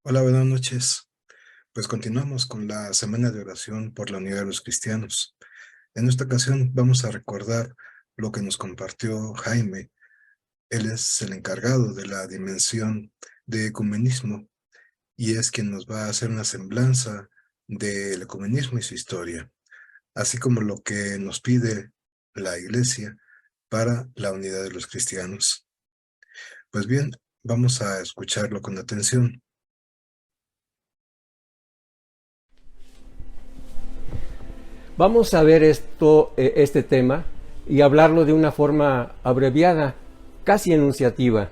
Hola, buenas noches. Pues continuamos con la semana de oración por la unidad de los cristianos. En esta ocasión vamos a recordar lo que nos compartió Jaime. Él es el encargado de la dimensión de ecumenismo y es quien nos va a hacer una semblanza del ecumenismo y su historia, así como lo que nos pide la Iglesia para la unidad de los cristianos. Pues bien, vamos a escucharlo con atención. Vamos a ver este tema y hablarlo de una forma abreviada, casi enunciativa.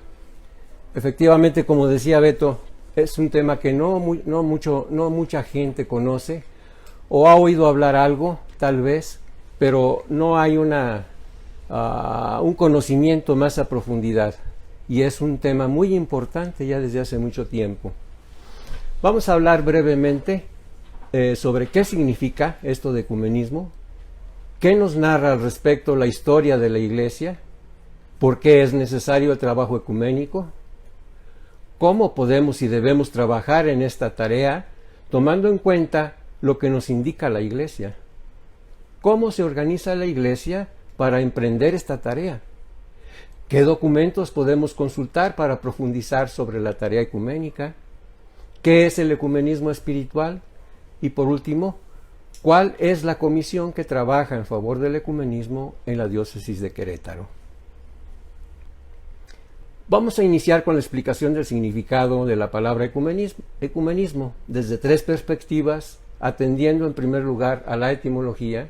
Efectivamente, como decía Beto, es un tema que no mucha gente conoce o ha oído hablar algo, tal vez, pero no hay un conocimiento más a profundidad. Y es un tema muy importante ya desde hace mucho tiempo. Vamos a hablar brevemente sobre qué significa esto de ecumenismo, qué nos narra al respecto la historia de la Iglesia, por qué es necesario el trabajo ecuménico, cómo podemos y debemos trabajar en esta tarea tomando en cuenta lo que nos indica la Iglesia, cómo se organiza la Iglesia para emprender esta tarea, qué documentos podemos consultar para profundizar sobre la tarea ecuménica, qué es el ecumenismo espiritual, y por último, ¿cuál es la comisión que trabaja en favor del ecumenismo en la diócesis de Querétaro? Vamos a iniciar con la explicación del significado de la palabra ecumenismo desde tres perspectivas, atendiendo en primer lugar a la etimología,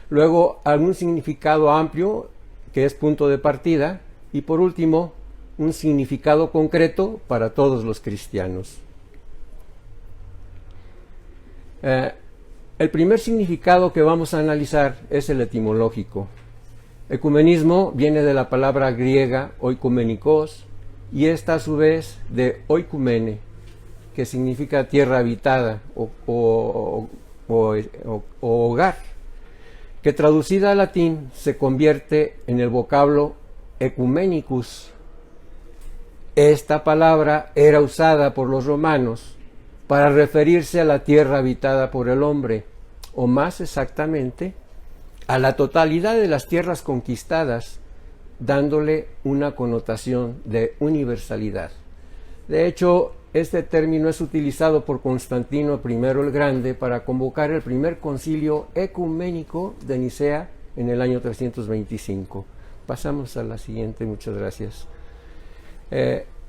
luego a un significado amplio, que es punto de partida, y por último, un significado concreto para todos los cristianos. El primer significado que vamos a analizar es el etimológico. Ecumenismo viene de la palabra griega oikomenikos y esta a su vez de oikumene, que significa tierra habitada o hogar, que traducida al latín se convierte en el vocablo ecumenicus. Esta palabra era usada por los romanos para referirse a la tierra habitada por el hombre, o más exactamente, a la totalidad de las tierras conquistadas, dándole una connotación de universalidad. De hecho, este término es utilizado por Constantino I el Grande para convocar el primer concilio ecuménico de Nicea en el año 325. Pasamos a la siguiente, muchas gracias.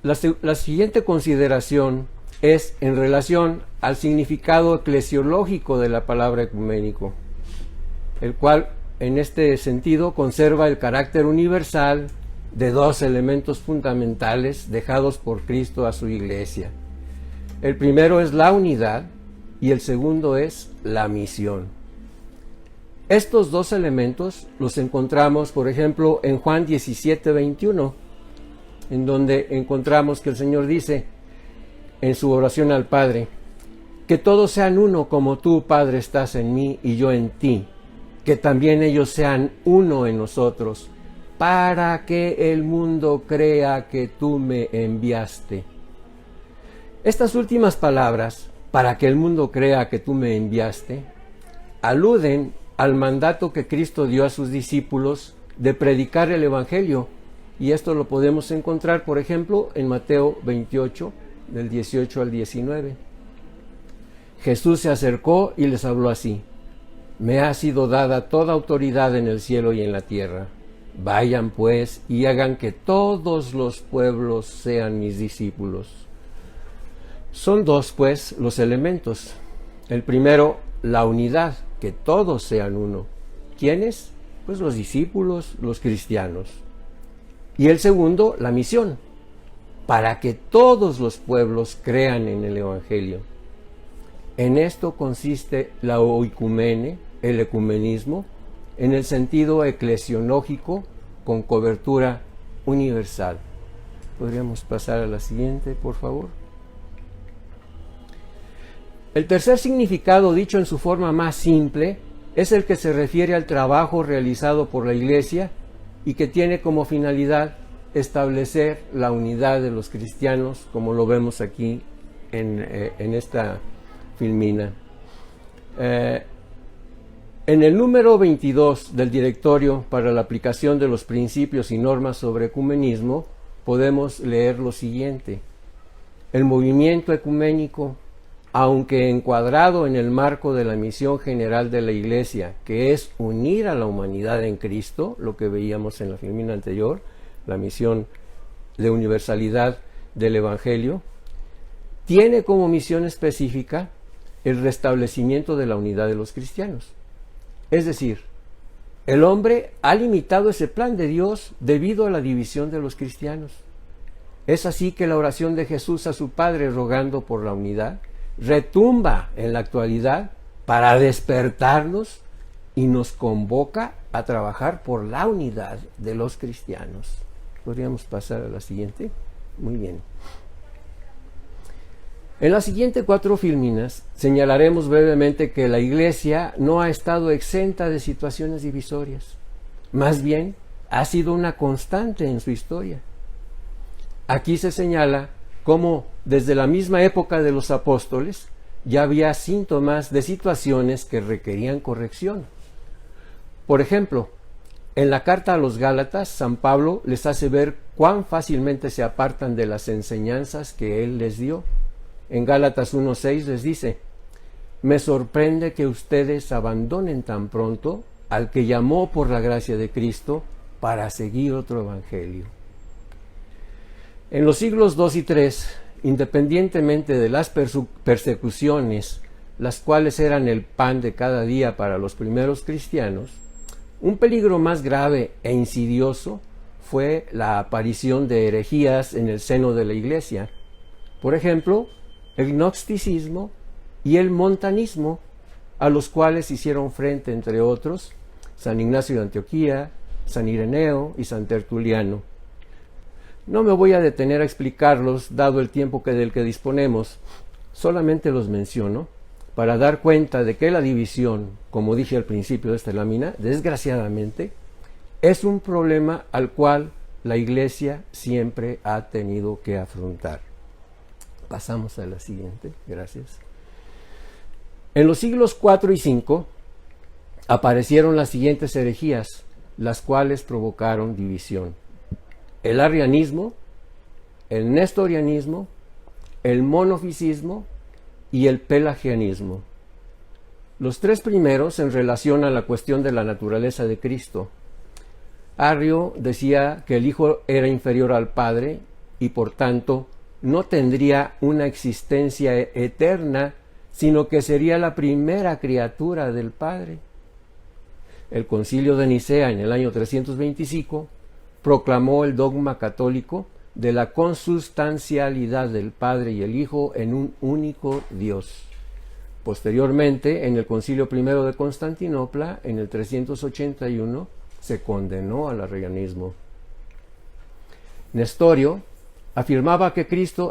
La siguiente consideración es en relación al significado eclesiológico de la palabra ecuménico, el cual en este sentido conserva el carácter universal de dos elementos fundamentales dejados por Cristo a su Iglesia. El primero es la unidad y el segundo es la misión. Estos dos elementos los encontramos, por ejemplo, en Juan 17:21, en donde encontramos que el Señor dice en su oración al Padre: que todos sean uno como tú, Padre, estás en mí y yo en ti, que también ellos sean uno en nosotros, para que el mundo crea que tú me enviaste. Estas últimas palabras, para que el mundo crea que tú me enviaste, aluden al mandato que Cristo dio a sus discípulos de predicar el Evangelio, y esto lo podemos encontrar, por ejemplo, en Mateo 28, del 18 al 19. Jesús se acercó y les habló así: me ha sido dada toda autoridad en el cielo y en la tierra. Vayan pues y hagan que todos los pueblos sean mis discípulos. Son dos pues los elementos. El primero, la unidad, que todos sean uno. ¿Quiénes? Pues los discípulos, los cristianos. Y el segundo, la misión, para que todos los pueblos crean en el Evangelio. En esto consiste la oikumene, el ecumenismo, en el sentido eclesiológico con cobertura universal. Podríamos pasar a la siguiente, por favor. El tercer significado, dicho en su forma más simple, es el que se refiere al trabajo realizado por la Iglesia y que tiene como finalidad establecer la unidad de los cristianos, como lo vemos aquí en esta filmina. En el número 22 del Directorio para la aplicación de los principios y normas sobre ecumenismo podemos leer lo siguiente: el movimiento ecuménico, aunque encuadrado en el marco de la misión general de la Iglesia, que es unir a la humanidad en Cristo, lo que veíamos en la filmina anterior, la misión de universalidad del Evangelio, tiene como misión específica el restablecimiento de la unidad de los cristianos. Es decir, el hombre ha limitado ese plan de Dios debido a la división de los cristianos. Es así que la oración de Jesús a su Padre rogando por la unidad retumba en la actualidad para despertarnos y nos convoca a trabajar por la unidad de los cristianos. ¿Podríamos pasar a la siguiente? Muy bien. En las siguientes 4 filminas señalaremos brevemente que la Iglesia no ha estado exenta de situaciones divisorias. Más bien, ha sido una constante en su historia. Aquí se señala cómo desde la misma época de los apóstoles ya había síntomas de situaciones que requerían corrección. Por ejemplo, en la carta a los Gálatas, San Pablo les hace ver cuán fácilmente se apartan de las enseñanzas que él les dio. En Gálatas 1:6 les dice: me sorprende que ustedes abandonen tan pronto al que llamó por la gracia de Cristo para seguir otro evangelio. En los siglos II y III, independientemente de las persecuciones, las cuales eran el pan de cada día para los primeros cristianos, un peligro más grave e insidioso fue la aparición de herejías en el seno de la Iglesia. Por ejemplo, el gnosticismo y el montanismo, a los cuales hicieron frente, entre otros, San Ignacio de Antioquía, San Ireneo y San Tertuliano. No me voy a detener a explicarlos, dado el tiempo del que disponemos, solamente los menciono para dar cuenta de que la división, como dije al principio de esta lámina, desgraciadamente, es un problema al cual la Iglesia siempre ha tenido que afrontar. Pasamos a la siguiente, gracias. En los siglos IV y V aparecieron las siguientes herejías, las cuales provocaron división: el arrianismo, el nestorianismo, el monofisismo y el pelagianismo. Los 3 primeros en relación a la cuestión de la naturaleza de Cristo. Arrio decía que el Hijo era inferior al Padre y por tanto no tendría una existencia eterna, sino que sería la primera criatura del Padre. El Concilio de Nicea en el año 325 proclamó el dogma católico de la consustancialidad del Padre y el Hijo en un único Dios. Posteriormente, en el Concilio I de Constantinopla, en el 381, se condenó al arrianismo. Nestorio afirmaba que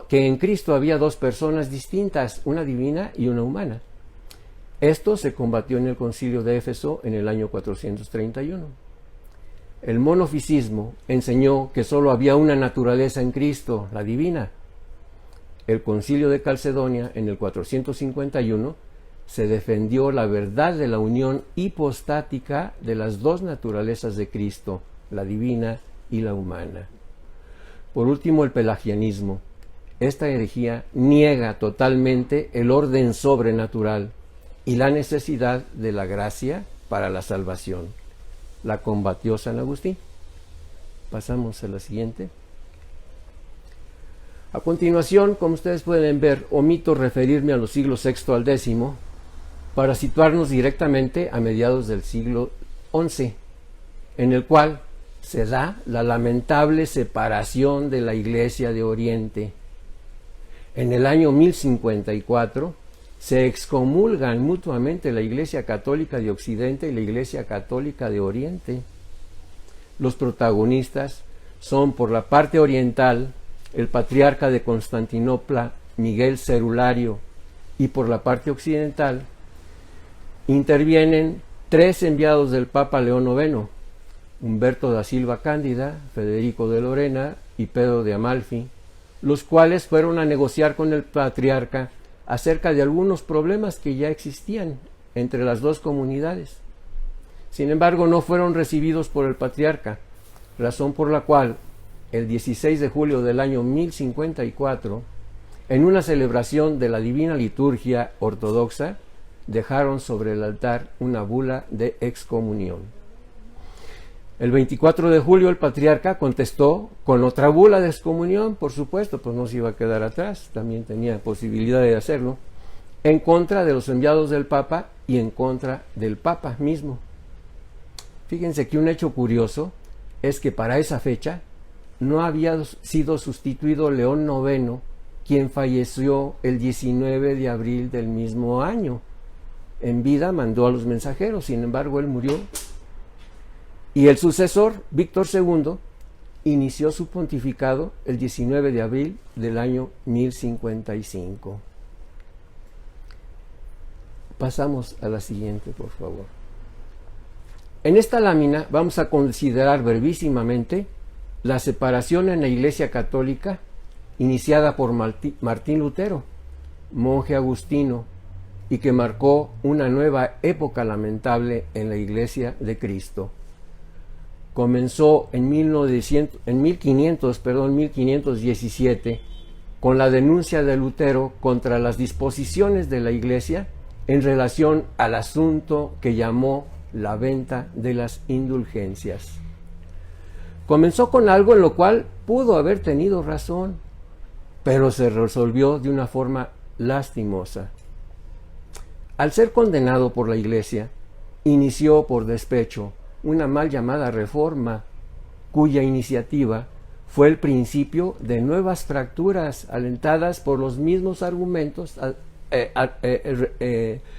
en Cristo había 2 personas distintas, una divina y una humana. Esto se combatió en el Concilio de Éfeso en el año 431. El monofisismo enseñó que solo había una naturaleza en Cristo, la divina. El Concilio de Calcedonia en el 451 se defendió la verdad de la unión hipostática de las 2 naturalezas de Cristo, la divina y la humana. Por último, el pelagianismo. Esta herejía niega totalmente el orden sobrenatural y la necesidad de la gracia para la salvación. La combatió San Agustín. Pasamos a la siguiente. A continuación, como ustedes pueden ver, omito referirme a los siglos VI al X para situarnos directamente a mediados del siglo XI, en el cual se da la lamentable separación de la Iglesia de Oriente. En el año 1054 se excomulgan mutuamente la Iglesia Católica de Occidente y la Iglesia Católica de Oriente. Los protagonistas son, por la parte oriental, el patriarca de Constantinopla, Miguel Cerulario, y por la parte occidental intervienen 3 enviados del Papa León IX, Humberto da Silva Cándida, Federico de Lorena y Pedro de Amalfi, los cuales fueron a negociar con el patriarca acerca de algunos problemas que ya existían entre las dos comunidades. Sin embargo, no fueron recibidos por el patriarca, razón por la cual el 16 de julio del año 1054, en una celebración de la Divina Liturgia Ortodoxa, dejaron sobre el altar una bula de excomunión. El 24 de julio el patriarca contestó con otra bula de excomunión, por supuesto, pues no se iba a quedar atrás, también tenía posibilidad de hacerlo, en contra de los enviados del Papa y en contra del Papa mismo. Fíjense que un hecho curioso es que para esa fecha no había sido sustituido León IX, quien falleció el 19 de abril del mismo año. En vida mandó a los mensajeros, sin embargo él murió. Y el sucesor, Víctor II, inició su pontificado el 19 de abril del año 1055. Pasamos a la siguiente, por favor. En esta lámina vamos a considerar brevísimamente la separación en la Iglesia Católica iniciada por Martín Lutero, monje agustino, y que marcó una nueva época lamentable en la Iglesia de Cristo. Comenzó en 1517 con la denuncia de Lutero contra las disposiciones de la Iglesia en relación al asunto que llamó la venta de las indulgencias. Comenzó con algo en lo cual pudo haber tenido razón, pero se resolvió de una forma lastimosa. Al ser condenado por la Iglesia, inició por despecho una mal llamada reforma, cuya iniciativa fue el principio de nuevas fracturas alentadas por los mismos argumentos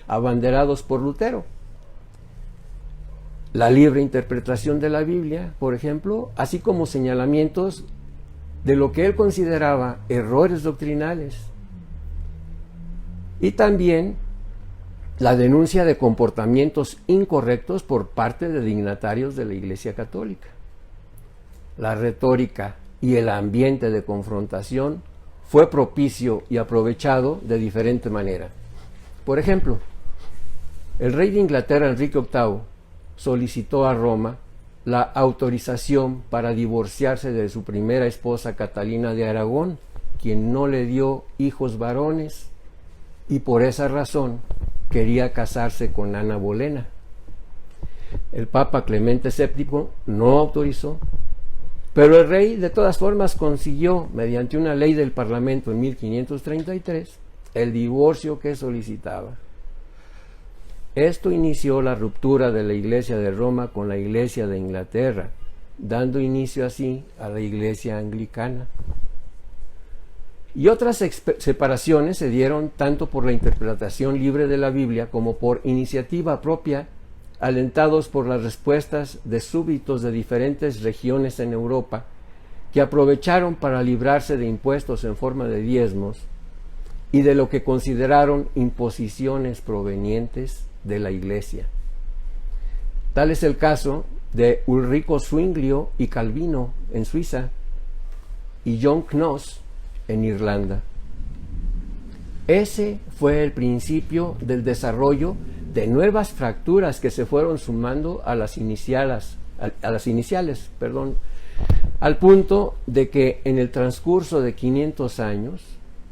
abanderados por Lutero. La libre interpretación de la Biblia, por ejemplo, así como señalamientos de lo que él consideraba errores doctrinales. Y también la denuncia de comportamientos incorrectos por parte de dignatarios de la Iglesia Católica. La retórica y el ambiente de confrontación fue propicio y aprovechado de diferente manera. Por ejemplo, el rey de Inglaterra, Enrique VIII, solicitó a Roma la autorización para divorciarse de su primera esposa Catalina de Aragón, quien no le dio hijos varones, y por esa razón quería casarse con Ana Bolena. El Papa Clemente VII no autorizó, pero el rey de todas formas consiguió, mediante una ley del Parlamento en 1533, el divorcio que solicitaba. Esto inició la ruptura de la Iglesia de Roma con la Iglesia de Inglaterra, dando inicio así a la Iglesia anglicana. Y otras separaciones se dieron tanto por la interpretación libre de la Biblia como por iniciativa propia, alentados por las respuestas de súbditos de diferentes regiones en Europa, que aprovecharon para librarse de impuestos en forma de diezmos y de lo que consideraron imposiciones provenientes de la Iglesia. Tal es el caso de Ulrico Zwinglio y Calvino en Suiza y John Knox en Irlanda. Ese fue el principio del desarrollo de nuevas fracturas que se fueron sumando a las iniciales, al punto de que en el transcurso de 500 años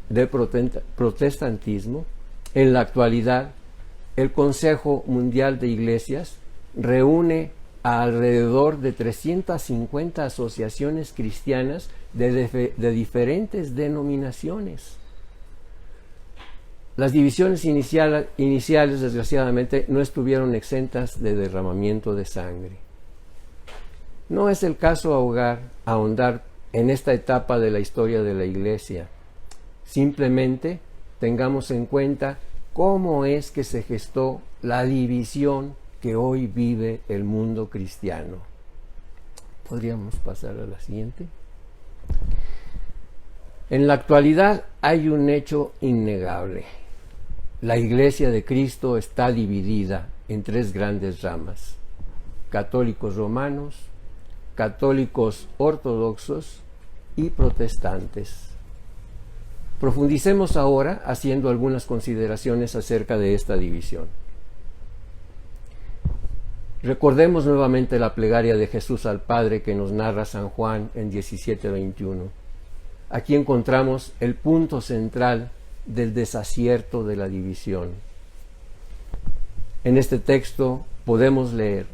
de protestantismo, en la actualidad, el Consejo Mundial de Iglesias reúne a alrededor de 350 asociaciones cristianas de diferentes denominaciones. Las divisiones iniciales, desgraciadamente, no estuvieron exentas de derramamiento de sangre. No es el caso ahondar en esta etapa de la historia de la Iglesia. Simplemente tengamos en cuenta cómo es que se gestó la división que hoy vive el mundo cristiano. Podríamos pasar a la siguiente. En la actualidad hay un hecho innegable. La Iglesia de Cristo está dividida en tres grandes ramas: católicos romanos, católicos ortodoxos y protestantes. Profundicemos ahora haciendo algunas consideraciones acerca de esta división. Recordemos nuevamente la plegaria de Jesús al Padre que nos narra San Juan en 17:21. Aquí encontramos el punto central del desacierto de la división. En este texto podemos leer: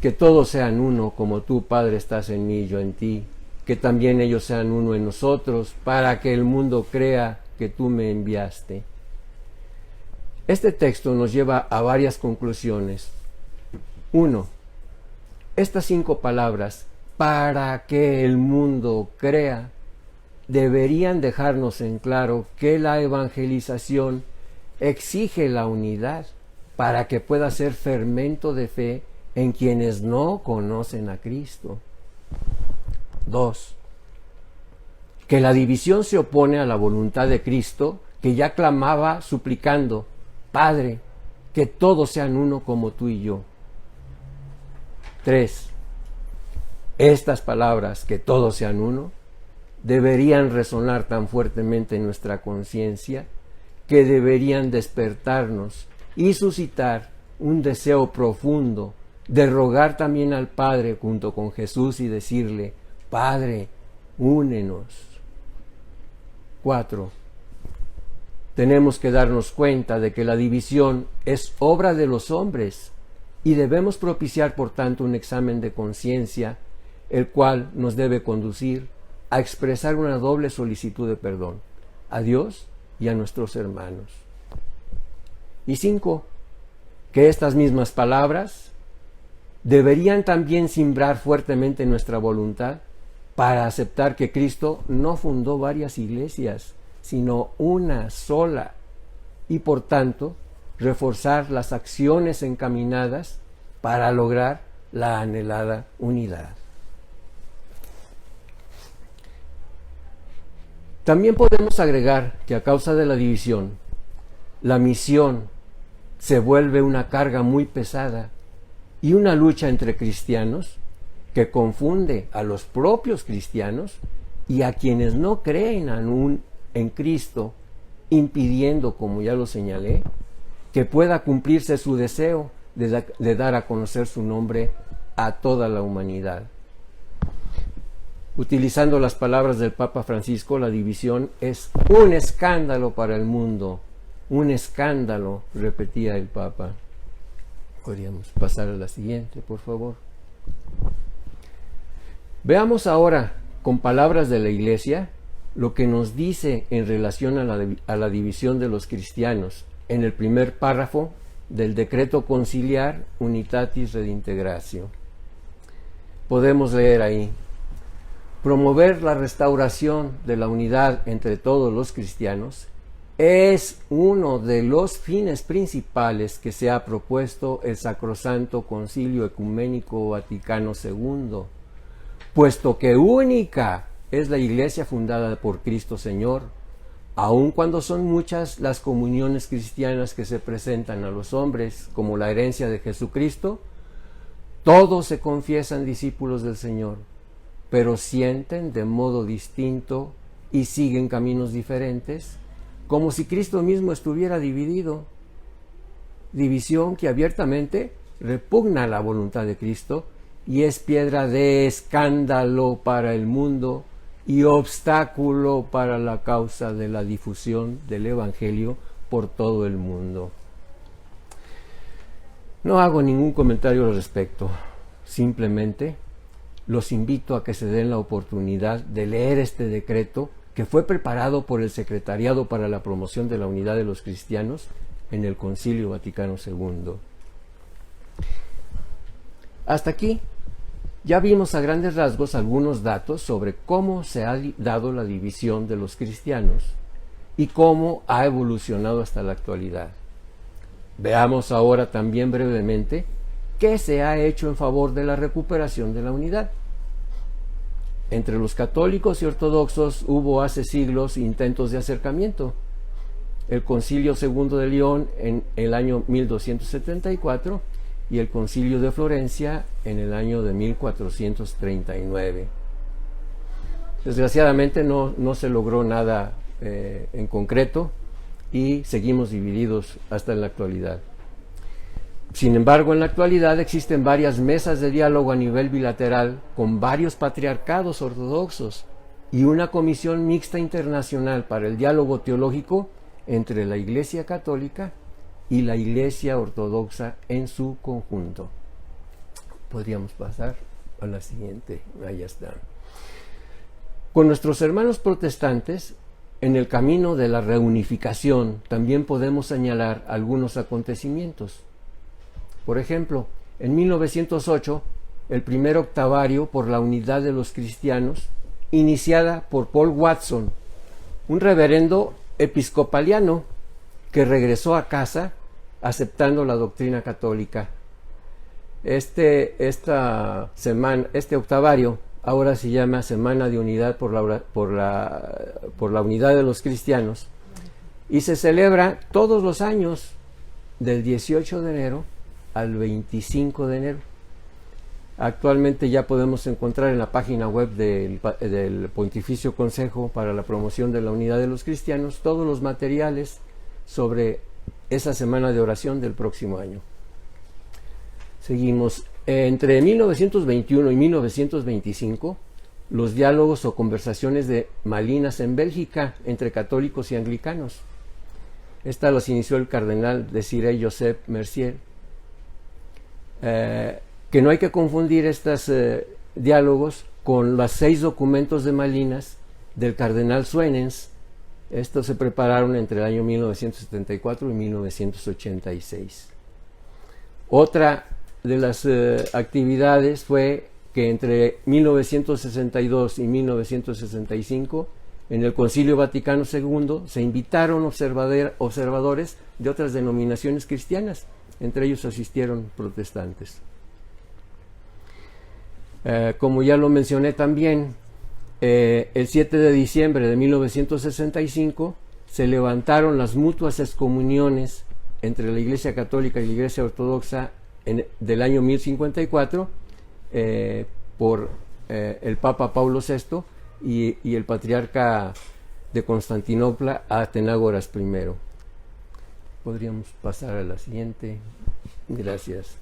que todos sean uno, como tú, Padre, estás en mí y yo en ti, que también ellos sean uno en nosotros, para que el mundo crea que tú me enviaste. Este texto nos lleva a varias conclusiones. 1. Estas 5 palabras, para que el mundo crea, deberían dejarnos en claro que la evangelización exige la unidad para que pueda ser fermento de fe en quienes no conocen a Cristo. 2. Que la división se opone a la voluntad de Cristo, que ya clamaba suplicando: Padre, que todos sean uno como tú y yo. 3. Estas palabras, que todos sean uno, deberían resonar tan fuertemente en nuestra conciencia que deberían despertarnos y suscitar un deseo profundo de rogar también al Padre junto con Jesús y decirle: Padre, únenos. 4. Tenemos que darnos cuenta de que la división es obra de los hombres y debemos propiciar por tanto un examen de conciencia, el cual nos debe conducir a expresar una doble solicitud de perdón a Dios y a nuestros hermanos. Y 5. Que estas mismas palabras deberían también simbrar fuertemente nuestra voluntad para aceptar que Cristo no fundó varias iglesias, sino una sola, y por tanto reforzar las acciones encaminadas para lograr la anhelada unidad. También podemos agregar que a causa de la división, la misión se vuelve una carga muy pesada y una lucha entre cristianos que confunde a los propios cristianos y a quienes no creen aún en Cristo, impidiendo, como ya lo señalé, que pueda cumplirse su deseo de dar a conocer su nombre a toda la humanidad. Utilizando las palabras del Papa Francisco, la división es un escándalo para el mundo. Un escándalo, repetía el Papa. Podríamos pasar a la siguiente, por favor. Veamos ahora, con palabras de la Iglesia, lo que nos dice en relación a la división de los cristianos en el primer párrafo del decreto conciliar Unitatis Redintegratio. Podemos leer ahí: promover la restauración de la unidad entre todos los cristianos es uno de los fines principales que se ha propuesto el Sacrosanto Concilio Ecuménico Vaticano II, puesto que única es la Iglesia fundada por Cristo Señor, aun cuando son muchas las comuniones cristianas que se presentan a los hombres como la herencia de Jesucristo. Todos se confiesan discípulos del Señor, pero sienten de modo distinto y siguen caminos diferentes, como si Cristo mismo estuviera dividido. División que abiertamente repugna la voluntad de Cristo y es piedra de escándalo para el mundo y obstáculo para la causa de la difusión del Evangelio por todo el mundo. No hago ningún comentario al respecto, simplemente los invito a que se den la oportunidad de leer este decreto que fue preparado por el Secretariado para la Promoción de la Unidad de los Cristianos en el Concilio Vaticano II. Hasta aquí ya vimos a grandes rasgos algunos datos sobre cómo se ha dado la división de los cristianos y cómo ha evolucionado hasta la actualidad. Veamos ahora también brevemente qué se ha hecho en favor de la recuperación de la unidad. Entre los católicos y ortodoxos hubo hace siglos intentos de acercamiento. El Concilio II de León en el año 1274 y el Concilio de Florencia en el año de 1439. Desgraciadamente no se logró nada en concreto, y seguimos divididos hasta en la actualidad. Sin embargo, en la actualidad existen varias mesas de diálogo a nivel bilateral con varios patriarcados ortodoxos y una comisión mixta internacional para el diálogo teológico entre la Iglesia Católica y la Iglesia Ortodoxa en su conjunto. Podríamos pasar a la siguiente. Ahí está. Con nuestros hermanos protestantes, en el camino de la reunificación, también podemos señalar algunos acontecimientos. Por ejemplo, en 1908, el primer octavario por la unidad de los cristianos, iniciada por Paul Watson, un reverendo episcopaliano que regresó a casa aceptando la doctrina católica. Este octavario ahora se llama Semana de Unidad por la Unidad de los Cristianos, y se celebra todos los años del 18 de enero al 25 de enero. Actualmente ya podemos encontrar en la página web del Pontificio Consejo para la Promoción de la Unidad de los Cristianos todos los materiales sobre esa semana de oración del próximo año. Seguimos. Entre 1921 y 1925, los diálogos o conversaciones de Malinas en Bélgica entre católicos y anglicanos. Esta los inició el cardenal Desiré Joseph Mercier. Que no hay que confundir estos diálogos con los 6 documentos de Malinas del cardenal Suenens. Estos se prepararon entre el año 1974 y 1986. Otra de las actividades fue que entre 1962 y 1965, en el Concilio Vaticano II, se invitaron observadores de otras denominaciones cristianas. Entre ellos asistieron protestantes. Como ya lo mencioné también, el 7 de diciembre de 1965 se levantaron las mutuas excomuniones entre la Iglesia Católica y la Iglesia Ortodoxa del año 1054 por el Papa Pablo VI y el Patriarca de Constantinopla, Atenágoras I. Podríamos pasar a la siguiente. Gracias.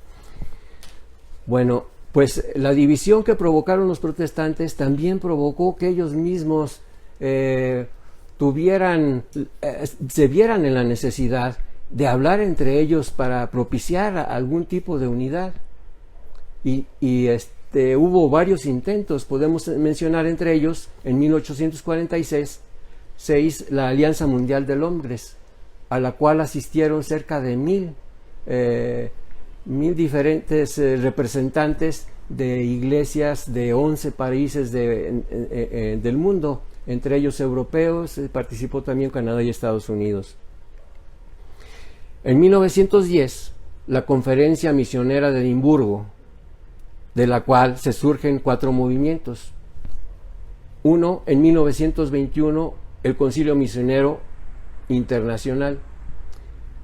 Bueno, pues la división que provocaron los protestantes también provocó que ellos mismos se vieran en la necesidad de hablar entre ellos para propiciar algún tipo de unidad. Y hubo varios intentos. Podemos mencionar entre ellos, en 1846, la Alianza Mundial de Londres, a la cual asistieron cerca de 1000 diferentes representantes de iglesias de 11 países del mundo, entre ellos europeos. Participó también Canadá y Estados Unidos. En 1910, la Conferencia Misionera de Edimburgo, de la cual se surgen 4 movimientos. Uno, en 1921, el Concilio Misionero Internacional.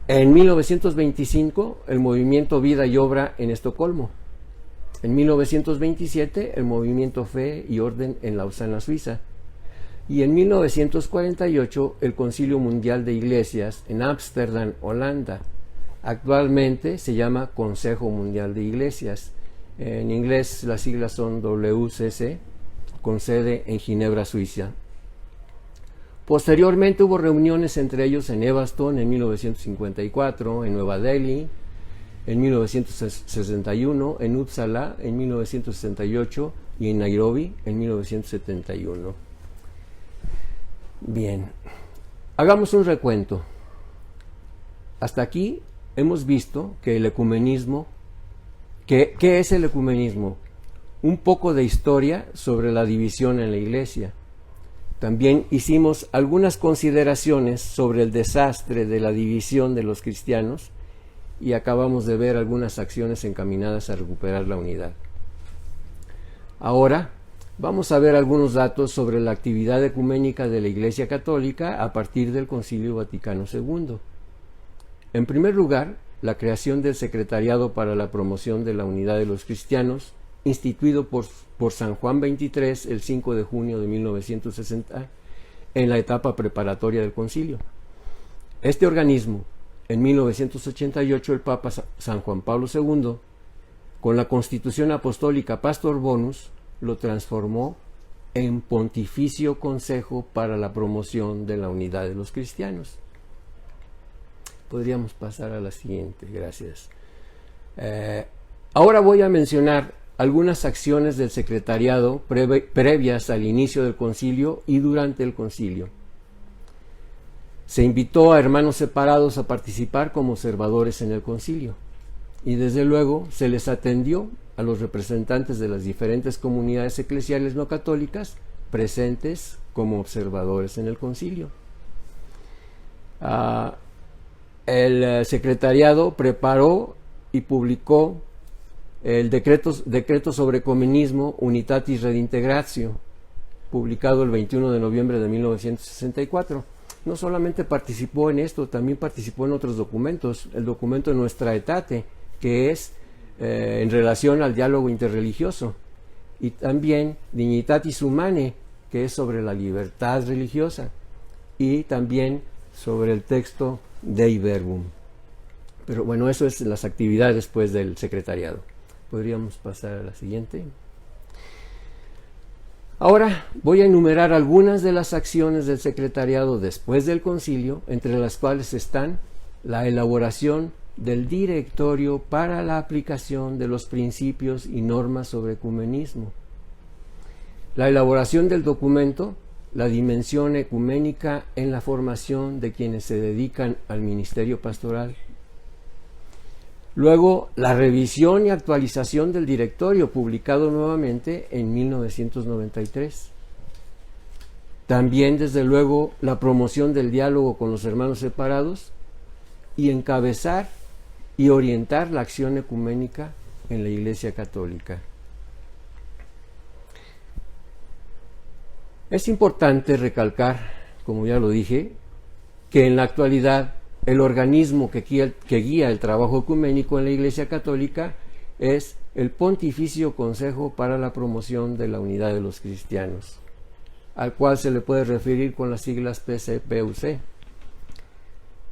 En 1925, el Movimiento Vida y Obra en Estocolmo. En 1927, el Movimiento Fe y Orden en Lausana, Suiza. Y en 1948, el Concilio Mundial de Iglesias en Ámsterdam, Holanda. Actualmente se llama Consejo Mundial de Iglesias. En inglés las siglas son WCC, con sede en Ginebra, Suiza. Posteriormente hubo reuniones entre ellos en Evanston en 1954, en Nueva Delhi en 1961, en Uppsala en 1968 y en Nairobi en 1971. Bien, hagamos un recuento. Hasta aquí hemos visto que el ecumenismo, ¿qué es el ecumenismo? Un poco de historia sobre la división en la Iglesia. También hicimos algunas consideraciones sobre el desastre de la división de los cristianos y acabamos de ver algunas acciones encaminadas a recuperar la unidad. Ahora vamos a ver algunos datos sobre la actividad ecuménica de la Iglesia Católica a partir del Concilio Vaticano II. En primer lugar, la creación del Secretariado para la Promoción de la Unidad de los Cristianos, instituido por San Juan XXIII el 5 de junio de 1960, en la etapa preparatoria del concilio. Este organismo, en 1988, el Papa San Juan Pablo II, con la Constitución Apostólica Pastor Bonus, lo transformó en Pontificio Consejo para la Promoción de la Unidad de los Cristianos. Podríamos pasar a la siguiente, gracias. Ahora voy a mencionar algunas acciones del secretariado previas al inicio del concilio y durante el concilio. Se invitó a hermanos separados a participar como observadores en el concilio y desde luego se les atendió a los representantes de las diferentes comunidades eclesiales no católicas presentes como observadores en el concilio. El secretariado preparó y publicó el decreto sobre ecumenismo Unitatis Redintegratio, publicado el 21 de noviembre de 1964. No solamente participó en esto, también participó en otros documentos. El documento Nuestra Aetate, que es en relación al diálogo interreligioso, y también Dignitatis Humanae, que es sobre la libertad religiosa, y también sobre el texto Dei Verbum. Pero bueno, eso es las actividades pues del secretariado. Podríamos pasar a la siguiente. Ahora voy a enumerar algunas de las acciones del secretariado después del concilio, entre las cuales están la elaboración del directorio para la aplicación de los principios y normas sobre ecumenismo, la elaboración del documento, la dimensión ecuménica en la formación de quienes se dedican al ministerio pastoral. Luego, la revisión y actualización del directorio, publicado nuevamente en 1993. También, desde luego, la promoción del diálogo con los hermanos separados y encabezar y orientar la acción ecuménica en la Iglesia Católica. Es importante recalcar, como ya lo dije, que en la actualidad el organismo que guía el trabajo ecuménico en la Iglesia Católica es el Pontificio Consejo para la Promoción de la Unidad de los Cristianos, al cual se le puede referir con las siglas PCPUC.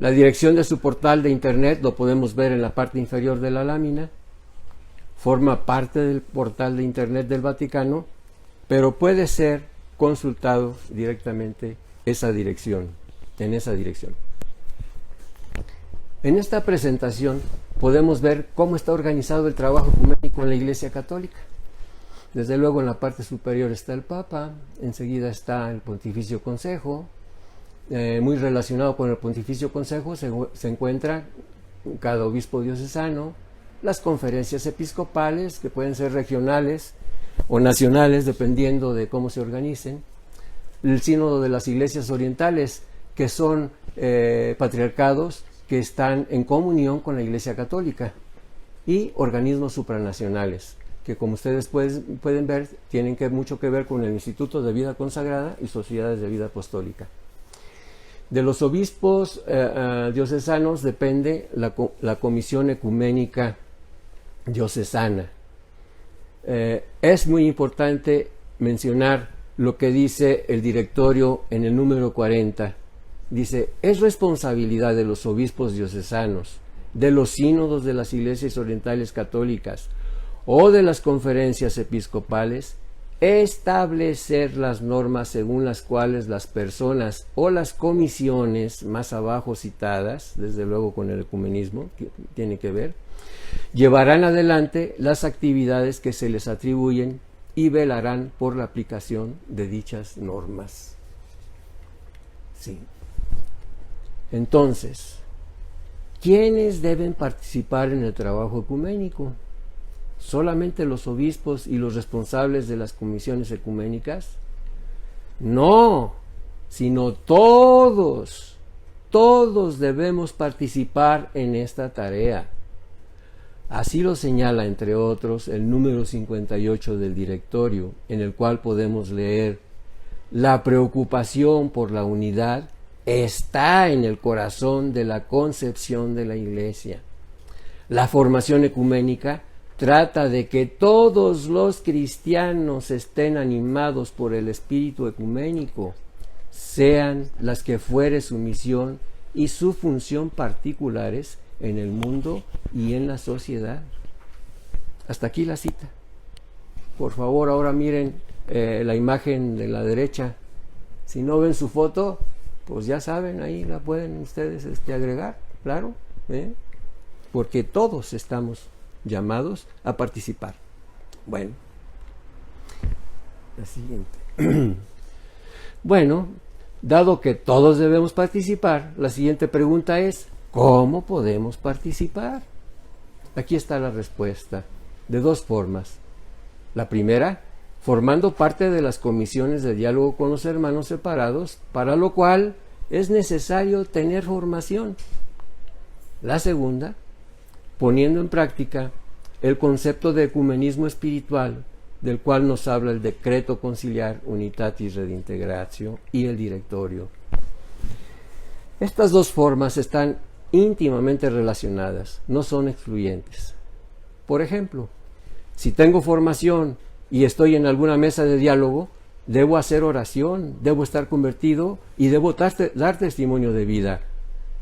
La dirección de su portal de internet lo podemos ver en la parte inferior de la lámina. Forma parte del portal de internet del Vaticano, pero puede ser consultado directamente en esa dirección. En esta presentación podemos ver cómo está organizado el trabajo ecuménico en la Iglesia Católica. Desde luego en la parte superior está el Papa, enseguida está el Pontificio Consejo. Muy relacionado con el Pontificio Consejo se encuentra cada obispo diocesano, las conferencias episcopales, que pueden ser regionales o nacionales, dependiendo de cómo se organicen, el sínodo de las iglesias orientales, que son patriarcados que están en comunión con la Iglesia Católica, y organismos supranacionales, que como ustedes pueden ver, tienen mucho que ver con el Instituto de Vida Consagrada y Sociedades de Vida Apostólica. De los obispos diocesanos depende la Comisión Ecuménica Diocesana. Es muy importante mencionar lo que dice el directorio en el número 40. Dice: es responsabilidad de los obispos diocesanos, de los sínodos de las iglesias orientales católicas o de las conferencias episcopales establecer las normas según las cuales las personas o las comisiones más abajo citadas, desde luego con el ecumenismo, que tiene que ver, llevarán adelante las actividades que se les atribuyen y velarán por la aplicación de dichas normas. Sí. Entonces, ¿quiénes deben participar en el trabajo ecuménico? ¿Solamente los obispos y los responsables de las comisiones ecuménicas? No, sino todos debemos participar en esta tarea. Así lo señala, entre otros, el número 58 del directorio, en el cual podemos leer: la preocupación por la unidad está en el corazón de la concepción de la Iglesia. La formación ecuménica trata de que todos los cristianos estén animados por el espíritu ecuménico sean las que fuere su misión y su función particulares en el mundo y en la sociedad. Hasta aquí la cita. Por favor, ahora miren la imagen de la derecha. Si no ven su foto, pues ya saben, ahí la pueden ustedes agregar, claro, porque todos estamos llamados a participar. Bueno, la siguiente. Bueno, dado que todos debemos participar, la siguiente pregunta es, ¿cómo podemos participar? Aquí está la respuesta, de dos formas. La primera, formando parte de las comisiones de diálogo con los hermanos separados, para lo cual es necesario tener formación. La segunda, poniendo en práctica el concepto de ecumenismo espiritual, del cual nos habla el decreto conciliar Unitatis Redintegratio y el directorio. Estas dos formas están íntimamente relacionadas, no son excluyentes. Por ejemplo, si tengo formación y estoy en alguna mesa de diálogo, debo hacer oración, debo estar convertido y debo dar testimonio de vida.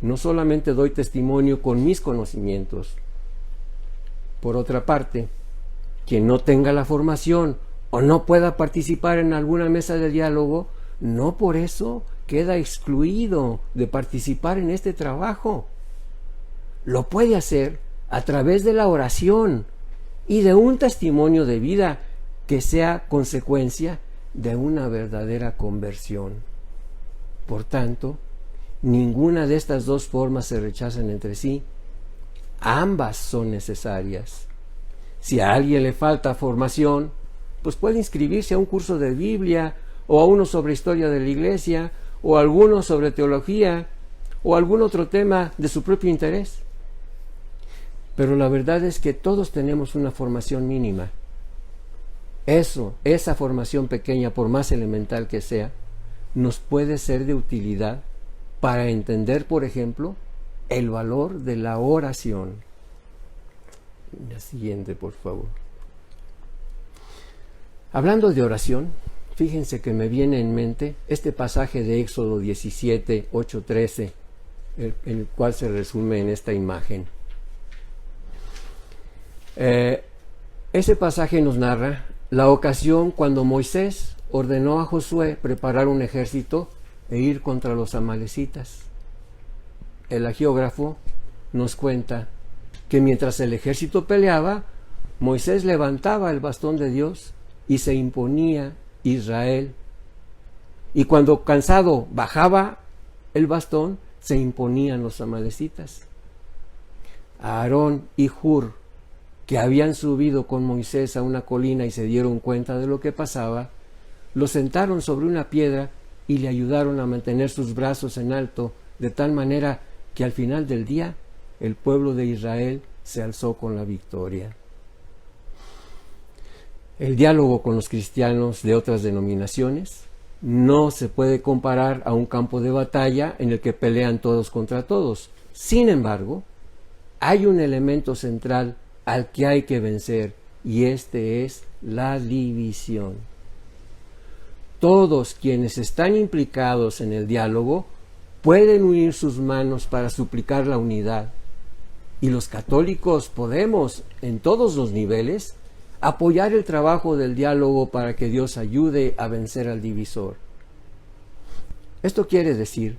No solamente doy testimonio con mis conocimientos. Por otra parte, quien no tenga la formación o no pueda participar en alguna mesa de diálogo, no por eso queda excluido de participar en este trabajo. Lo puede hacer a través de la oración y de un testimonio de vida que sea consecuencia de una verdadera conversión. Por tanto, ninguna de estas dos formas se rechazan entre sí. Ambas son necesarias. Si a alguien le falta formación, pues puede inscribirse a un curso de Biblia, o a uno sobre historia de la iglesia, o a alguno sobre teología, o algún otro tema de su propio interés. Pero la verdad es que todos tenemos una formación mínima. Esa formación pequeña, por más elemental que sea, nos puede ser de utilidad para entender, por ejemplo, el valor de la oración. La siguiente, por favor. Hablando de oración, fíjense que me viene en mente este pasaje de Éxodo 17, 8, 13, el cual se resume en esta imagen. Ese pasaje nos narra la ocasión cuando Moisés ordenó a Josué preparar un ejército e ir contra los amalecitas. El hagiógrafo nos cuenta que mientras el ejército peleaba, Moisés levantaba el bastón de Dios y se imponía Israel. Y cuando cansado bajaba el bastón, se imponían los amalecitas. Aarón y Hur, que habían subido con Moisés a una colina y se dieron cuenta de lo que pasaba, lo sentaron sobre una piedra y le ayudaron a mantener sus brazos en alto, de tal manera que al final del día el pueblo de Israel se alzó con la victoria. El diálogo con los cristianos de otras denominaciones no se puede comparar a un campo de batalla en el que pelean todos contra todos. Sin embargo, hay un elemento central al que hay que vencer, y este es la división. Todos quienes están implicados en el diálogo pueden unir sus manos para suplicar la unidad, y los católicos podemos, en todos los niveles, apoyar el trabajo del diálogo para que Dios ayude a vencer al divisor. Esto quiere decir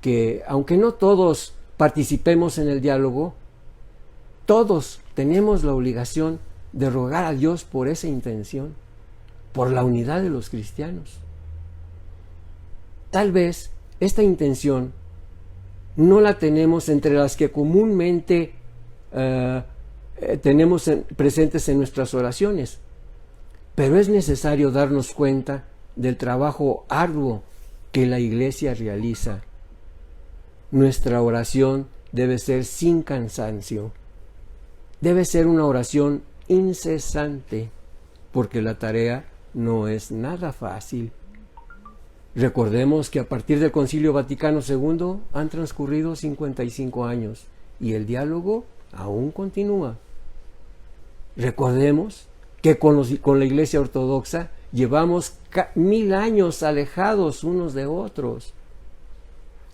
que, aunque no todos participemos en el diálogo, todos tenemos la obligación de rogar a Dios por esa intención, por la unidad de los cristianos. Tal vez esta intención no la tenemos entre las que comúnmente tenemos presentes en nuestras oraciones, pero es necesario darnos cuenta del trabajo arduo que la Iglesia realiza. Nuestra oración debe ser sin cansancio. Debe ser una oración incesante, porque la tarea no es nada fácil. Recordemos que a partir del Concilio Vaticano II han transcurrido 55 años y el diálogo aún continúa. Recordemos que con la Iglesia Ortodoxa Llevamos 1000 años alejados unos de otros.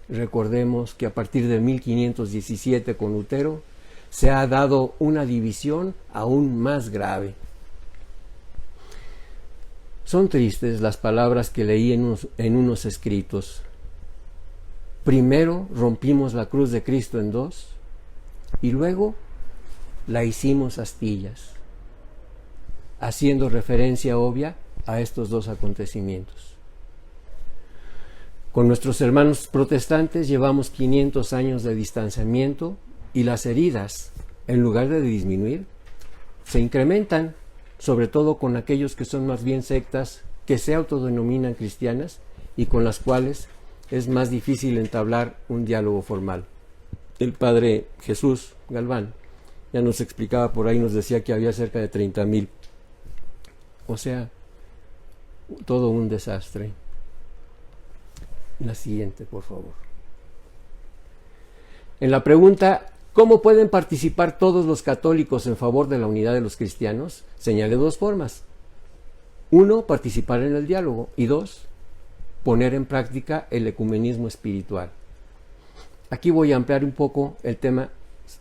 Recordemos que a partir de 1517 con Lutero se ha dado una división aún más grave. Son tristes las palabras que leí en unos escritos. Primero rompimos la cruz de Cristo en dos y luego la hicimos astillas, haciendo referencia obvia a estos dos acontecimientos. Con nuestros hermanos protestantes llevamos 500 años de distanciamiento y las heridas, en lugar de disminuir, se incrementan, sobre todo con aquellos que son más bien sectas, que se autodenominan cristianas y con las cuales es más difícil entablar un diálogo formal. El padre Jesús Galván ya nos explicaba por ahí, nos decía que había cerca de 30,000. O sea, todo un desastre. La siguiente, por favor. En la pregunta, ¿cómo pueden participar todos los católicos en favor de la unidad de los cristianos? Señalé dos formas. 1, participar en el diálogo. Y 2, poner en práctica el ecumenismo espiritual. Aquí voy a ampliar un poco el tema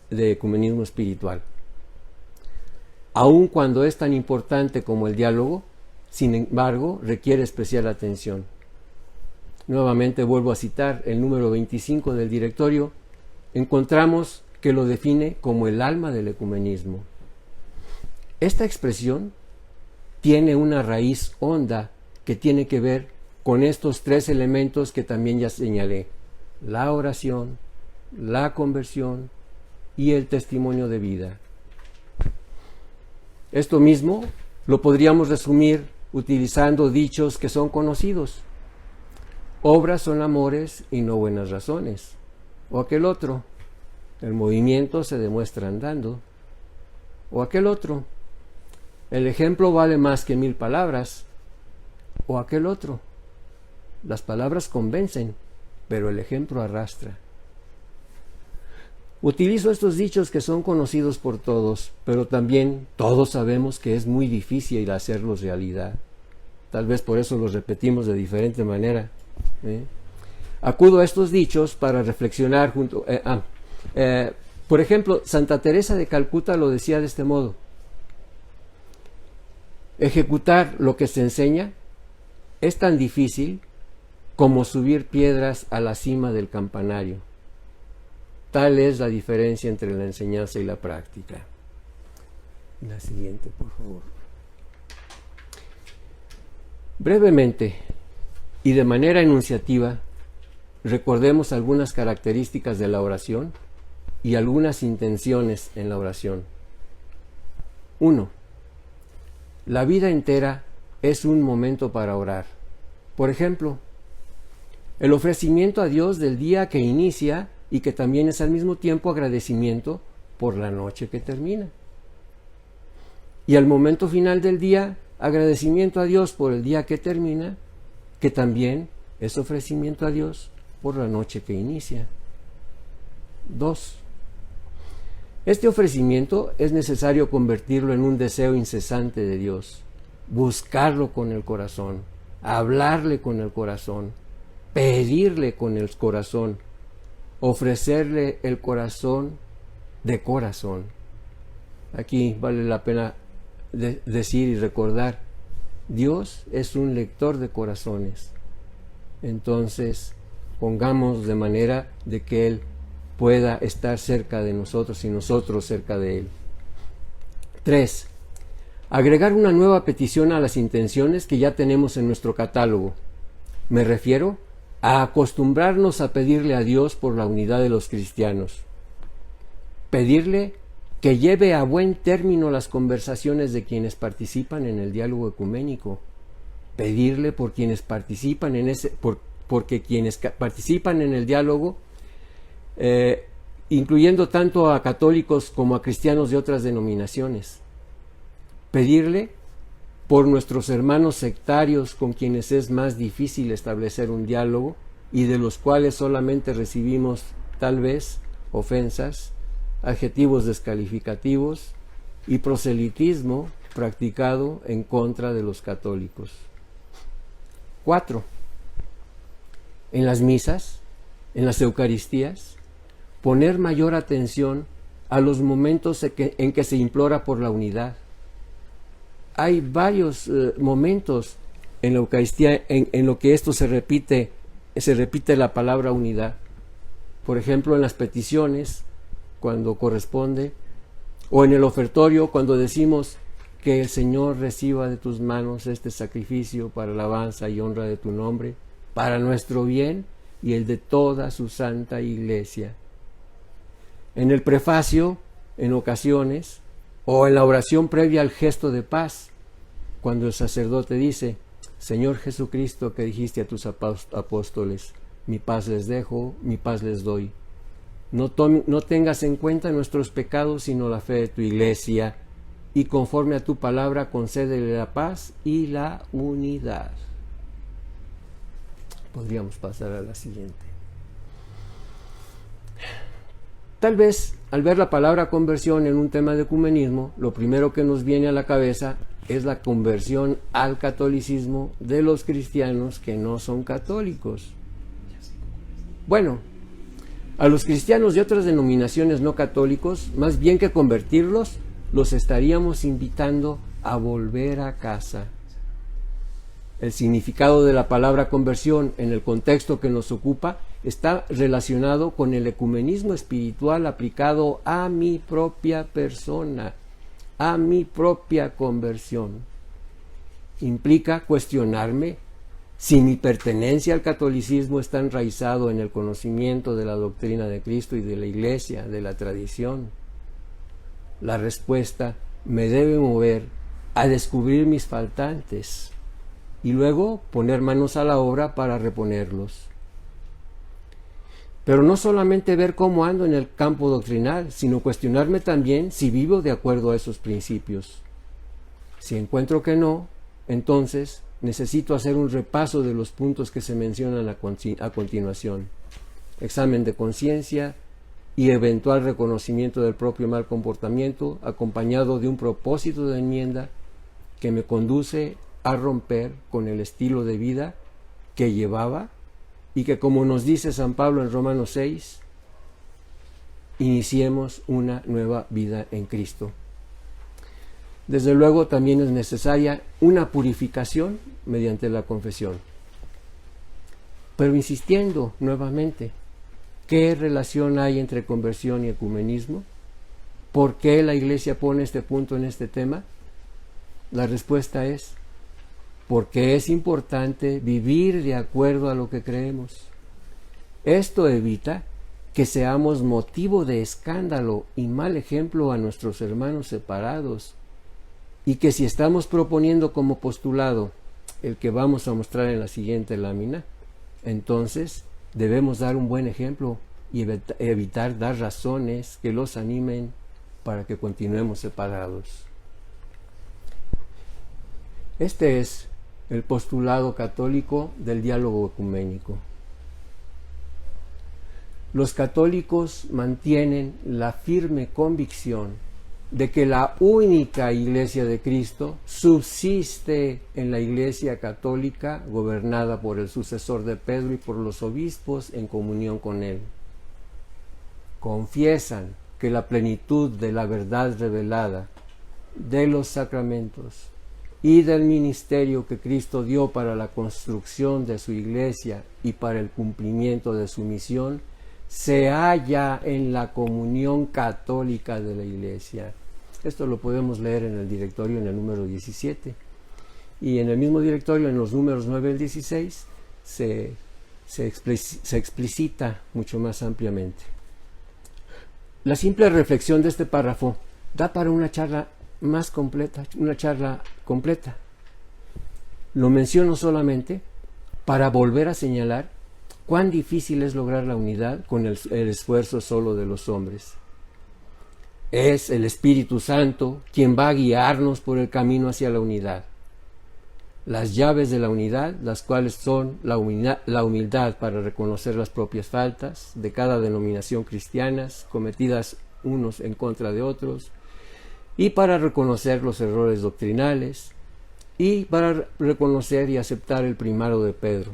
de ecumenismo espiritual. Aun cuando es tan importante como el diálogo, sin embargo, requiere especial atención. Nuevamente vuelvo a citar el número 25 del directorio. Encontramos que lo define como el alma del ecumenismo. Esta expresión tiene una raíz honda que tiene que ver con estos tres elementos que también ya señalé: la oración, la conversión y el testimonio de vida. Esto mismo lo podríamos resumir utilizando dichos que son conocidos: obras son amores y no buenas razones. O aquel otro: el movimiento se demuestra andando. O aquel otro: el ejemplo vale más que 1000 palabras. O aquel otro: las palabras convencen, pero el ejemplo arrastra. Utilizo estos dichos que son conocidos por todos, pero también todos sabemos que es muy difícil hacerlos realidad. Tal vez por eso los repetimos de diferente manera. Acudo a estos dichos para reflexionar junto. Por ejemplo, Santa Teresa de Calcuta lo decía de este modo: ejecutar lo que se enseña es tan difícil como subir piedras a la cima del campanario. Tal es la diferencia entre la enseñanza y la práctica. La siguiente, por favor. Brevemente y de manera enunciativa, recordemos algunas características de la oración y algunas intenciones en la oración. 1. La vida entera es un momento para orar. Por ejemplo, el ofrecimiento a Dios del día que inicia y que también es al mismo tiempo agradecimiento por la noche que termina. Y al momento final del día, agradecimiento a Dios por el día que termina, que también es ofrecimiento a Dios por la noche que inicia. 2. Este ofrecimiento es necesario convertirlo en un deseo incesante de Dios, buscarlo con el corazón, hablarle con el corazón, pedirle con el corazón, ofrecerle el corazón de corazón. Aquí vale la pena decir y recordar: Dios es un lector de corazones. Entonces, pongamos de manera de que Él pueda estar cerca de nosotros y nosotros cerca de Él. 3. Agregar una nueva petición a las intenciones que ya tenemos en nuestro catálogo. Me refiero a acostumbrarnos a pedirle a Dios por la unidad de los cristianos. Pedirle que lleve a buen término las conversaciones de quienes participan en el diálogo ecuménico. Pedirle por quienes participan en porque quienes participan en el diálogo, incluyendo tanto a católicos como a cristianos de otras denominaciones. Pedirle por nuestros hermanos sectarios con quienes es más difícil establecer un diálogo y de los cuales solamente recibimos tal vez ofensas, adjetivos descalificativos y proselitismo practicado en contra de los católicos. 4. En las misas, en las Eucaristías, poner mayor atención a los momentos en que se implora por la unidad. Hay varios momentos en la Eucaristía en lo que esto se repite la palabra unidad. Por ejemplo, en las peticiones, cuando corresponde, o en el ofertorio, cuando decimos que el Señor reciba de tus manos este sacrificio para alabanza y honra de tu nombre, para nuestro bien y el de toda su santa iglesia. En el prefacio, en ocasiones, o en la oración previa al gesto de paz, cuando el sacerdote dice: Señor Jesucristo, que dijiste a tus apóstoles, mi paz les dejo, mi paz les doy. No tengas en cuenta nuestros pecados, sino la fe de tu iglesia, y conforme a tu palabra concédele la paz y la unidad. Podríamos pasar a la siguiente. Tal vez, al ver la palabra conversión en un tema de ecumenismo, lo primero que nos viene a la cabeza es la conversión al catolicismo de los cristianos que no son católicos. Bueno, a los cristianos de otras denominaciones no católicos, más bien que convertirlos, los estaríamos invitando a volver a casa. El significado de la palabra conversión en el contexto que nos ocupa está relacionado con el ecumenismo espiritual aplicado a mi propia persona, a mi propia conversión. Implica cuestionarme si mi pertenencia al catolicismo está enraizado en el conocimiento de la doctrina de Cristo y de la Iglesia, de la tradición. La respuesta me debe mover a descubrir mis faltantes y luego poner manos a la obra para reponerlos. Pero no solamente ver cómo ando en el campo doctrinal, sino cuestionarme también si vivo de acuerdo a esos principios. Si encuentro que no, entonces necesito hacer un repaso de los puntos que se mencionan a continuación. Examen de conciencia y eventual reconocimiento del propio mal comportamiento, acompañado de un propósito de enmienda que me conduce a romper con el estilo de vida que llevaba y que, como nos dice San Pablo en Romanos 6, iniciemos una nueva vida en Cristo. Desde luego también es necesaria una purificación mediante la confesión. Pero insistiendo nuevamente, ¿qué relación hay entre conversión y ecumenismo? ¿Por qué la Iglesia pone este punto en este tema? La respuesta es: porque es importante vivir de acuerdo a lo que creemos. Esto evita que seamos motivo de escándalo y mal ejemplo a nuestros hermanos separados, y que si estamos proponiendo como postulado el que vamos a mostrar en la siguiente lámina, entonces debemos dar un buen ejemplo y evitar dar razones que los animen para que continuemos separados. Este es el postulado católico del diálogo ecuménico. Los católicos mantienen la firme convicción de que la única Iglesia de Cristo subsiste en la Iglesia católica gobernada por el sucesor de Pedro y por los obispos en comunión con él. Confiesan que la plenitud de la verdad revelada, de los sacramentos y del ministerio que Cristo dio para la construcción de su Iglesia y para el cumplimiento de su misión, se halla en la comunión católica de la Iglesia. Esto lo podemos leer en el directorio en el número 17. Y en el mismo directorio, en los números 9 al 16, se explicita mucho más ampliamente. La simple reflexión de este párrafo da para una charla más completa, una charla completa. Lo menciono solamente para volver a señalar cuán difícil es lograr la unidad con el esfuerzo solo de los hombres. Es el Espíritu Santo quien va a guiarnos por el camino hacia la unidad. Las llaves de la unidad, las cuales son la humildad para reconocer las propias faltas de cada denominación cristiana, cometidas unos en contra de otros, y para reconocer los errores doctrinales, y para reconocer y aceptar el primado de Pedro.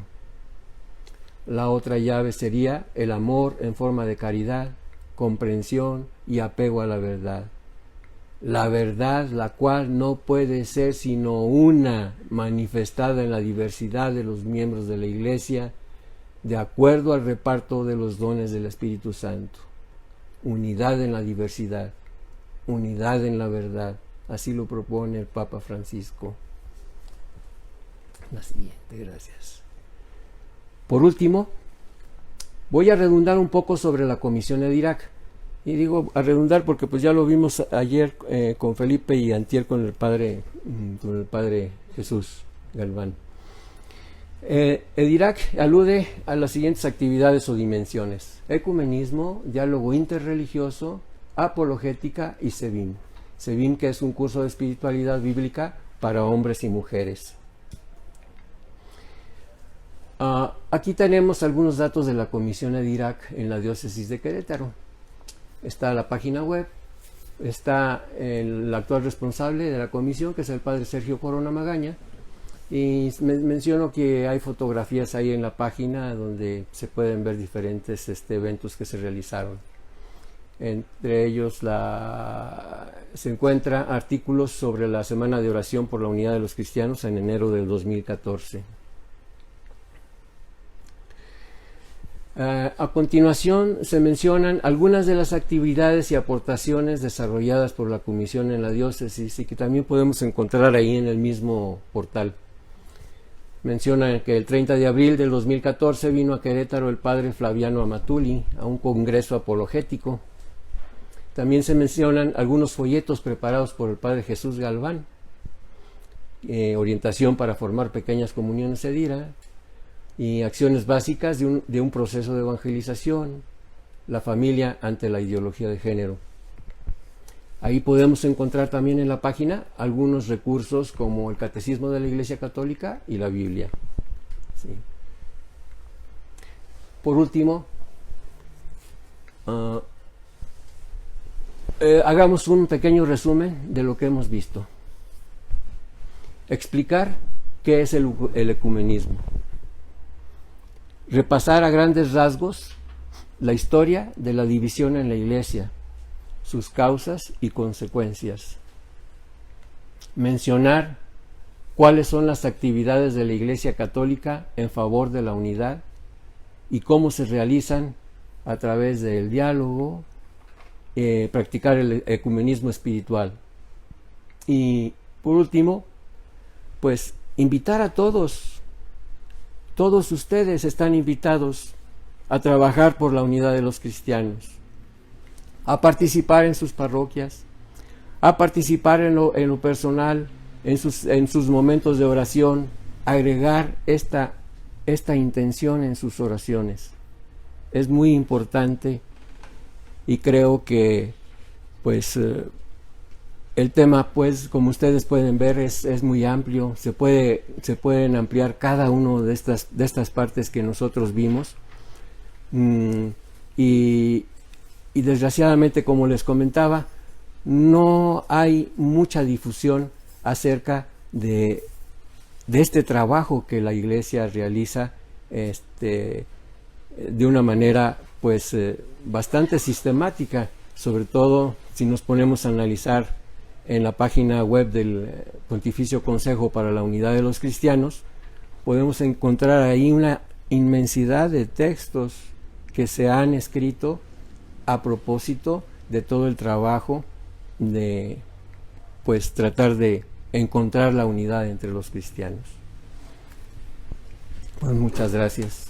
La otra llave sería el amor en forma de caridad, comprensión y apego a la verdad. La verdad, la cual no puede ser sino una, manifestada en la diversidad de los miembros de la Iglesia, de acuerdo al reparto de los dones del Espíritu Santo. Unidad en la diversidad, unidad en la verdad. Así lo propone el Papa Francisco. La siguiente, gracias. Por último, voy a redundar un poco sobre la Comisión EDIRAC. Y digo a redundar porque pues ya lo vimos ayer con Felipe y antier con el padre Jesús Galván. EDIRAC alude a las siguientes actividades o dimensiones: ecumenismo, diálogo interreligioso, apologética y SEBIN. SEBIN, que es un curso de espiritualidad bíblica para hombres y mujeres. Aquí tenemos algunos datos de la Comisión EDIRAC en la diócesis de Querétaro. Está la página web, está el actual responsable de la comisión, que es el padre Sergio Corona Magaña, y menciono que hay fotografías ahí en la página donde se pueden ver diferentes eventos que se realizaron. Entre ellos se encuentran artículos sobre la Semana de Oración por la Unidad de los Cristianos en enero del 2014. A continuación se mencionan algunas de las actividades y aportaciones desarrolladas por la Comisión en la diócesis y que también podemos encontrar ahí en el mismo portal. Mencionan que el 30 de abril del 2014 vino a Querétaro el padre Flaviano Amatuli a un congreso apologético. También se mencionan algunos folletos preparados por el padre Jesús Galván, orientación para formar pequeñas comuniones EDIRA, y acciones básicas de un proceso de evangelización, la familia ante la ideología de género. Ahí podemos encontrar también en la página algunos recursos como el Catecismo de la Iglesia Católica y la Biblia. Sí. Por último, hagamos un pequeño resumen de lo que hemos visto. Explicar qué es el ecumenismo. Repasar a grandes rasgos la historia de la división en la Iglesia, sus causas y consecuencias. Mencionar cuáles son las actividades de la Iglesia Católica en favor de la unidad y cómo se realizan a través del diálogo, practicar el ecumenismo espiritual. Y por último, pues invitar a todos ustedes están invitados a trabajar por la unidad de los cristianos, a participar en sus parroquias, a participar en lo personal, en sus momentos de oración, agregar esta intención en sus oraciones. Es muy importante y creo que pues el tema, pues, como ustedes pueden ver, es muy amplio. Se pueden ampliar cada una de estas partes que nosotros vimos. Y desgraciadamente, como les comentaba, no hay mucha difusión acerca de este trabajo que la Iglesia realiza de una manera pues bastante sistemática, sobre todo si nos ponemos a analizar en la página web del Pontificio Consejo para la Unidad de los Cristianos. Podemos encontrar ahí una inmensidad de textos que se han escrito a propósito de todo el trabajo de pues tratar de encontrar la unidad entre los cristianos. Pues muchas gracias.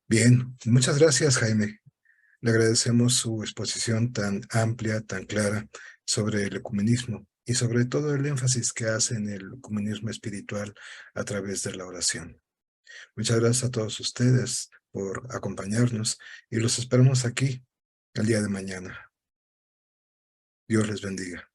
Bien, muchas gracias, Jaime. Le agradecemos su exposición tan amplia, tan clara sobre el ecumenismo y sobre todo el énfasis que hace en el ecumenismo espiritual a través de la oración. Muchas gracias a todos ustedes por acompañarnos y los esperamos aquí el día de mañana. Dios les bendiga.